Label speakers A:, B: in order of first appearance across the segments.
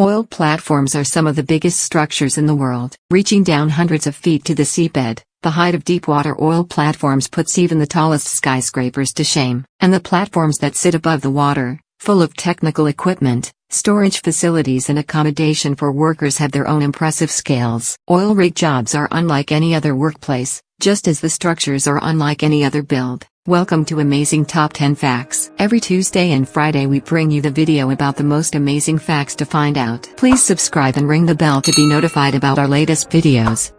A: Oil platforms are some of the biggest structures in the world, reaching down hundreds of feet to the seabed. The height of deepwater oil platforms puts even the tallest skyscrapers to shame, and the platforms that sit above the water, full of technical equipment, storage facilities and accommodation for workers have their own impressive scales. Oil rig jobs are unlike any other workplace, just as the structures are unlike any other build. Welcome to Amazing Top 10 Facts. Every Tuesday and Friday we bring you the video about the most amazing facts to find out. Please subscribe and ring the bell to be notified about our latest videos.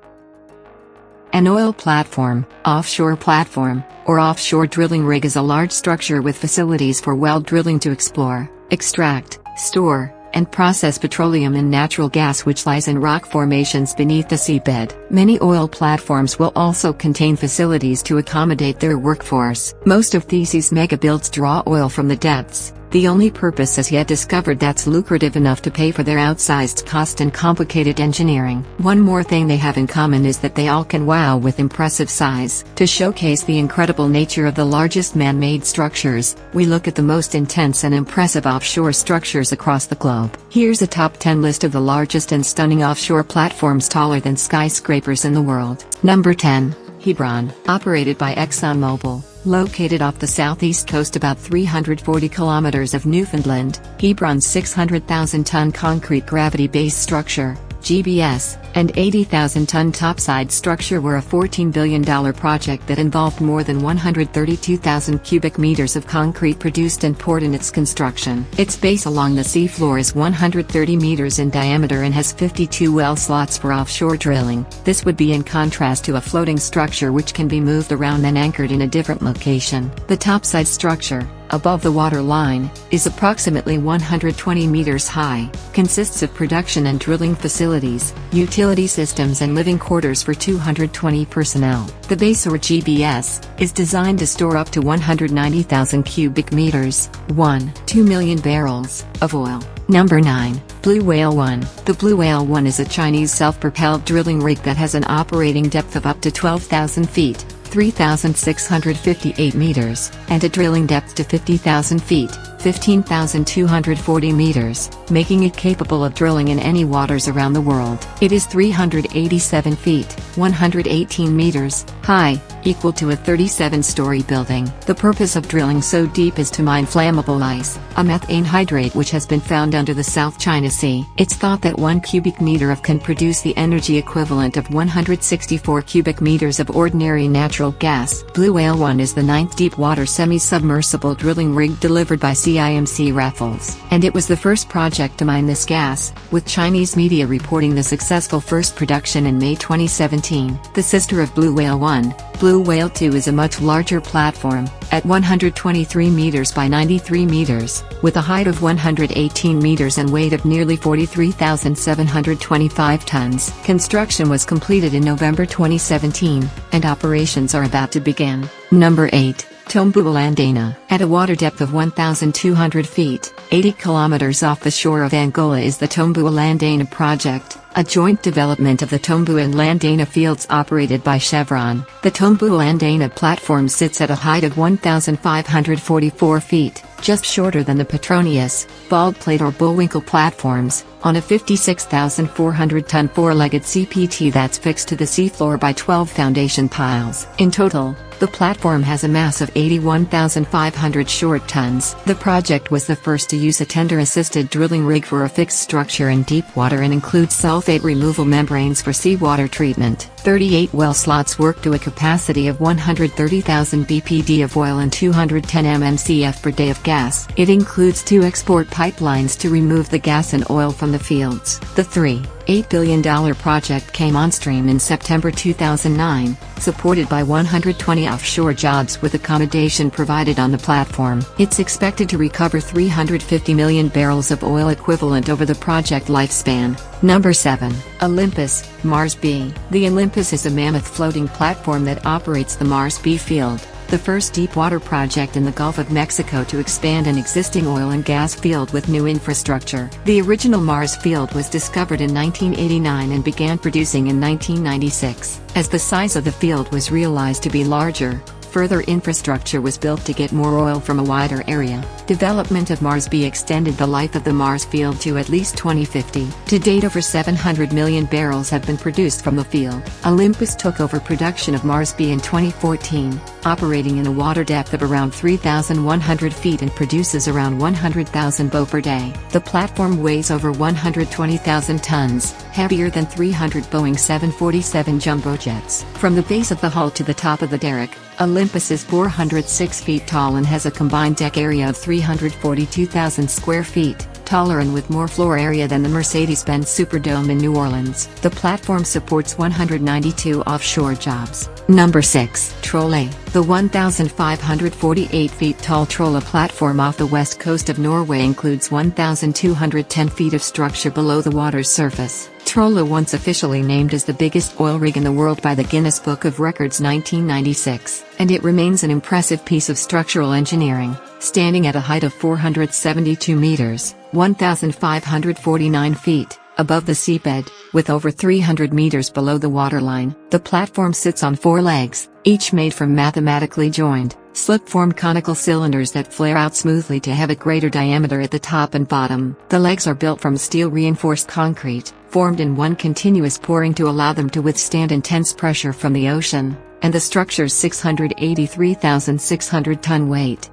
A: An oil platform, offshore platform, or offshore drilling rig is a large structure with facilities for well drilling to explore, extract, store, and process petroleum and natural gas which lies in rock formations beneath the seabed. Many oil platforms will also contain facilities to accommodate their workforce. Most of these mega builds draw oil from the depths, the only purpose as yet discovered that's lucrative enough to pay for their outsized cost and complicated engineering. One more thing they have in common is that they all can wow with impressive size. To showcase the incredible nature of the largest man-made structures, we look at the most intense and impressive offshore structures across the globe. Here's a top 10 list of the largest and stunning offshore platforms taller than skyscrapers in the world. Number 10. Hebron, operated by ExxonMobil. Located off the southeast coast about 340 kilometers of Newfoundland, Hebron's 600,000-ton concrete gravity-based structure, GBS, and 80,000-ton topside structure were a $14 billion project that involved more than 132,000 cubic meters of concrete produced and poured in its construction. Its base along the seafloor is 130 meters in diameter and has 52 well slots for offshore drilling. This would be in contrast to a floating structure which can be moved around and anchored in a different location. The topside structure, above the water line, is approximately 120 meters high, consists of production and drilling facilities, utility systems and living quarters for 220 personnel. The base or GBS, is designed to store up to 190,000 cubic meters, 2 million barrels, of oil. Number 9. Blue Whale 1. The Blue Whale 1 is a Chinese self-propelled drilling rig that has an operating depth of up to 12,000 feet. 3,658 meters, and a drilling depth to 50,000 feet, 15,240 meters, making it capable of drilling in any waters around the world. It is 387 feet, 118 meters, high, equal to a 37-story building. The purpose of drilling so deep is to mine flammable ice, a methane hydrate which has been found under the South China Sea. It's thought that 1 cubic meter of can produce the energy equivalent of 164 cubic meters of ordinary natural gas. Blue Whale 1 is the 9th deep-water semi-submersible drilling rig delivered by CIMC Raffles, and it was the first project to mine this gas, with Chinese media reporting the successful first production in May 2017. The sister of Blue Whale 1, Blue Whale 2 is a much larger platform, at 123 meters by 93 meters, with a height of 118 meters and weight of nearly 43,725 tons. Construction was completed in November 2017, and operations are about to begin. Number 8. Tombu Landana. At a water depth of 1,200 feet, 80 kilometers off the shore of Angola is the Tombu Landana project, a joint development of the Tombu and Landana fields operated by Chevron. The Tombu Landana platform sits at a height of 1,544 feet, just shorter than the Petronius, bald plate or bullwinkle platforms, on a 56,400-ton four-legged CPT that's fixed to the seafloor by 12 foundation piles. In total, the platform has a mass of 81,500 short tons. The project was the first to use a tender-assisted drilling rig for a fixed structure in deep water and includes sulfate removal membranes for seawater treatment. 38 well slots work to a capacity of 130,000 BPD of oil and 210 mmcf per day of gas. It includes 2 export pipelines to remove the gas and oil from the fields. The $3.8 billion project came on stream in September 2009, supported by 120 offshore jobs with accommodation provided on the platform. It's expected to recover 350 million barrels of oil equivalent over the project lifespan. Number 7. Olympus, Mars B. The Olympus is a mammoth floating platform that operates the Mars B field, the first deepwater project in the Gulf of Mexico to expand an existing oil and gas field with new infrastructure. The original Mars field was discovered in 1989 and began producing in 1996. As the size of the field was realized to be larger, Further infrastructure was built to get more oil from a wider area. Development of Mars B extended the life of the Mars field to at least 2050. To date, over 700 million barrels have been produced from the field. Olympus took over production of Mars B in 2014, operating in a water depth of around 3,100 feet and produces around 100,000 barrels per day. The platform weighs over 120,000 tons, heavier than 300 Boeing 747 jumbo jets. From the base of the hull to the top of the derrick, Olympus is 406 feet tall and has a combined deck area of 342,000 square feet, taller and with more floor area than the Mercedes-Benz Superdome in New Orleans. The platform supports 192 offshore jobs. Number 6. Trolle. The 1,548 feet tall Trolle platform off the west coast of Norway includes 1,210 feet of structure below the water's surface. Trolle, once officially named as the biggest oil rig in the world by the Guinness Book of Records 1996, and it remains an impressive piece of structural engineering, standing at a height of 472 meters, 1,549 feet, above the seabed, with over 300 meters below the waterline. The platform sits on 4 legs, each made from mathematically joined, slip-formed conical cylinders that flare out smoothly to have a greater diameter at the top and bottom. The legs are built from steel-reinforced concrete, formed in one continuous pouring to allow them to withstand intense pressure from the ocean, and the structure's 683,600 ton weight.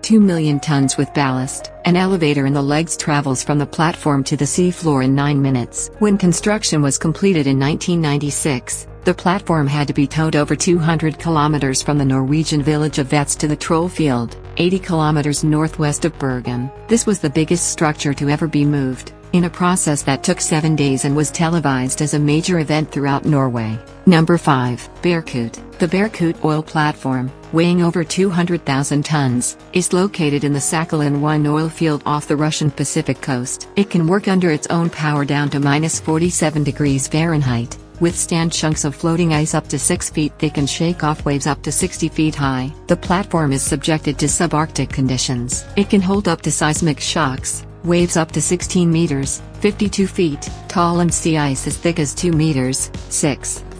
A: 2 million tons with ballast. An elevator in the legs travels from the platform to the seafloor in 9 minutes. When construction was completed in 1996, the platform had to be towed over 200 kilometers from the Norwegian village of Vets to the Troll field, 80 kilometers northwest of Bergen. This was the biggest structure to ever be moved, in a process that took 7 days and was televised as a major event throughout Norway. Number 5. Berkut. The Berkut oil platform, weighing over 200,000 tons, is located in the Sakhalin-1 oil field off the Russian Pacific coast. It can work under its own power down to -47 degrees Fahrenheit, withstand chunks of floating ice up to 6 feet thick and shake off waves up to 60 feet high. The platform is subjected to subarctic conditions. It can hold up to seismic shocks, waves up to 16 meters, 52 feet, tall and sea ice as thick as 2 meters,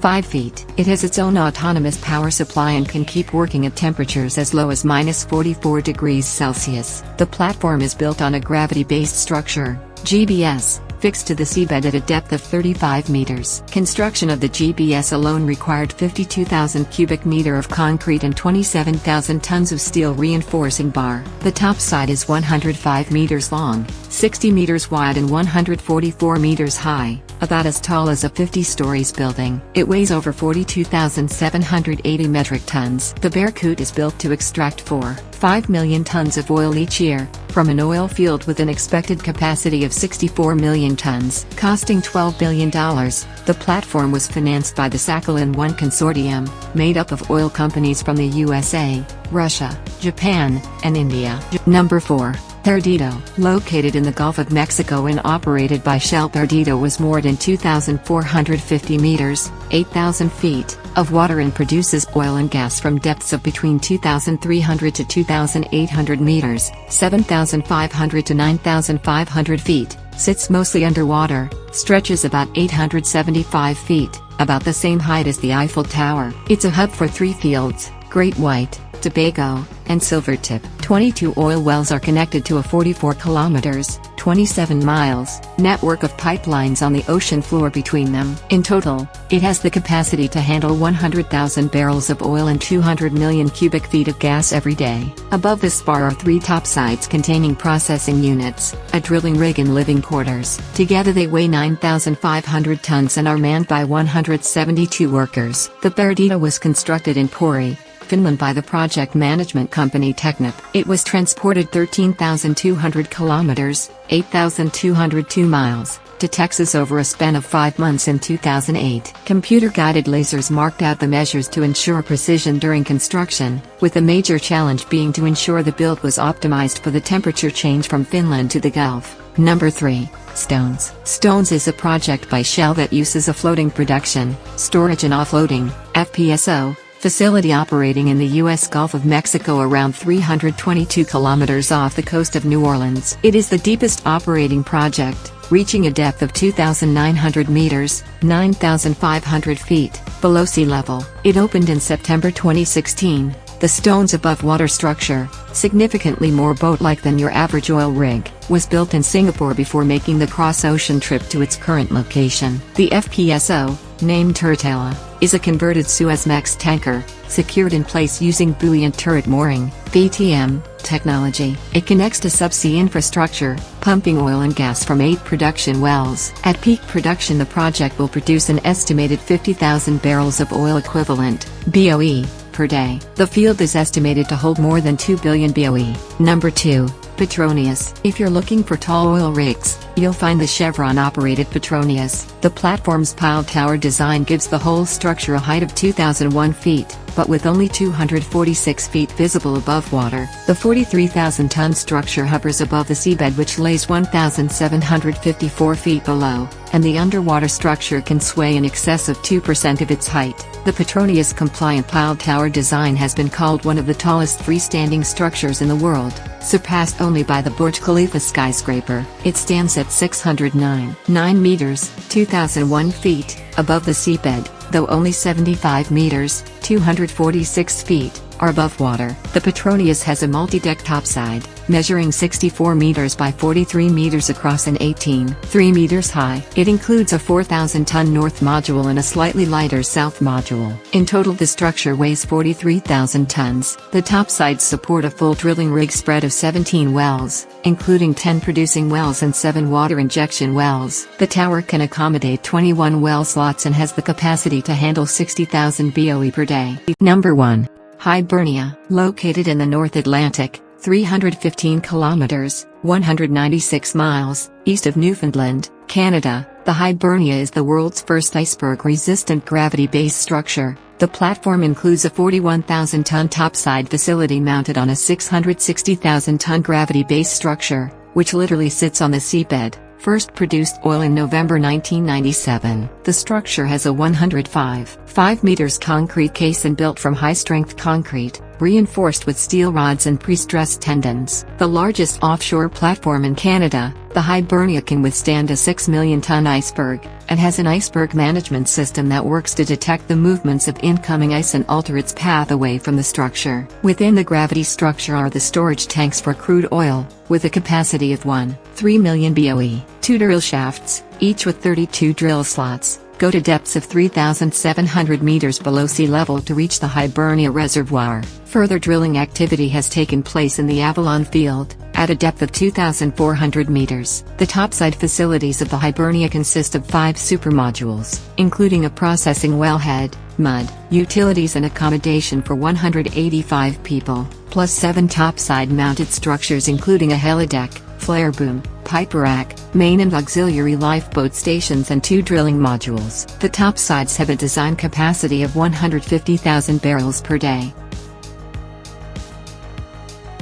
A: 5 feet. It has its own autonomous power supply and can keep working at temperatures as low as -44 degrees Celsius. The platform is built on a gravity-based structure, GBS, fixed to the seabed at a depth of 35 meters. Construction of the GBS alone required 52,000 cubic meter of concrete and 27,000 tons of steel reinforcing bar. The top side is 105 meters long, 60 meters wide and 144 meters high, about as tall as a 50 stories building. It weighs over 42,780 metric tons. The Berkut is built to extract 4.5 million tons of oil each year, from an oil field with an expected capacity of 64 million tons. Costing $12 billion, the platform was financed by the Sakhalin-1 consortium, made up of oil companies from the USA, Russia, Japan, and India. Number 4. Perdido. Located in the Gulf of Mexico and operated by Shell, Perdido was moored in 2,450 meters, 8,000 feet, of water and produces oil and gas from depths of between 2,300 to 2,800 meters, 7,500 to 9,500 feet, sits mostly underwater, stretches about 875 feet, about the same height as the Eiffel Tower. It's a hub for 3 fields, Great White, Tobago, and Silvertip. 22 oil wells are connected to a 44 kilometers, 27 miles, network of pipelines on the ocean floor between them. In total, it has the capacity to handle 100,000 barrels of oil and 200 million cubic feet of gas every day. Above the spar are 3 topsides containing processing units, a drilling rig and living quarters. Together they weigh 9,500 tons and are manned by 172 workers. The Perdido was constructed in Pori, Finland by the project management company Technip. It was transported 13,200 kilometers, 8,202 miles, to Texas over a span of 5 months in 2008. Computer-guided lasers marked out the measures to ensure precision during construction, with the major challenge being to ensure the build was optimized for the temperature change from Finland to the Gulf. Number 3. Stones. Stones is a project by Shell that uses a floating production, storage and offloading, FPSO, Facility operating in the U.S. Gulf of Mexico around 322 kilometers off the coast of New Orleans. It is the deepest operating project, reaching a depth of 2,900 meters, 9,500 feet, below sea level. It opened in September 2016. The stones above water structure, significantly more boat-like than your average oil rig, was built in Singapore before making the cross-ocean trip to its current location. The FPSO, named Turtella, is a converted Suezmax tanker, secured in place using buoy and turret mooring (BTM) technology. It connects to subsea infrastructure, pumping oil and gas from 8 production wells. At peak production, the project will produce an estimated 50,000 barrels of oil equivalent (BOE) per day. The field is estimated to hold more than 2 billion BOE. Number 2. Petronius. If you're looking for tall oil rigs, you'll find the Chevron-operated Petronius. The platform's pile tower design gives the whole structure a height of 2,001 feet, but with only 246 feet visible above water. The 43,000-ton structure hovers above the seabed, which lays 1,754 feet below, and the underwater structure can sway in excess of 2% of its height. The Petronius-compliant pile tower design has been called one of the tallest freestanding structures in the world, surpassed only by the Burj Khalifa skyscraper. It stands at 609 meters, 2,001 feet, above the seabed, though only 75 meters, 246 feet, are above water. The Petronius has a multi-deck topside, measuring 64 meters by 43 meters across and 18.3 meters high. It includes a 4,000-ton north module and a slightly lighter south module. In total, the structure weighs 43,000 tons. The topsides support a full drilling rig spread of 17 wells, including 10 producing wells and 7 water injection wells. The tower can accommodate 21 well slots and has the capacity to handle 60,000 BOE per day. Number 1. Hibernia. Located in the North Atlantic, 315 kilometers, 196 miles, east of Newfoundland, Canada, the Hibernia is the world's first iceberg-resistant gravity-based structure. The platform includes a 41,000-ton topside facility mounted on a 660,000-ton gravity-based structure, which literally sits on the seabed. First produced oil in November 1997. The structure has a 105 meters concrete case and built from high-strength concrete, reinforced with steel rods and pre-stressed tendons. The largest offshore platform in Canada, the Hibernia can withstand a 6 million-ton iceberg, and has an iceberg management system that works to detect the movements of incoming ice and alter its path away from the structure. Within the gravity structure are the storage tanks for crude oil, with a capacity of 1.3 million BOE. 2 drill shafts, each with 32 drill slots, go to depths of 3,700 meters below sea level to reach the Hibernia reservoir. Further drilling activity has taken place in the Avalon field, at a depth of 2,400 meters. The topside facilities of the Hibernia consist of 5 supermodules, including a processing wellhead, mud, utilities and accommodation for 185 people, plus 7 topside-mounted structures including a helideck, flare boom, pipe rack, main and auxiliary lifeboat stations and 2 drilling modules. The topsides have a design capacity of 150,000 barrels per day.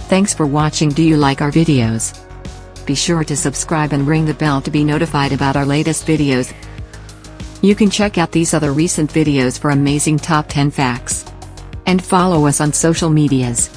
A: Thanks for watching. Do you like our videos? Be sure to subscribe and ring the bell to be notified about our latest videos. You can check out these other recent videos for amazing top 10 facts. And follow us on social medias.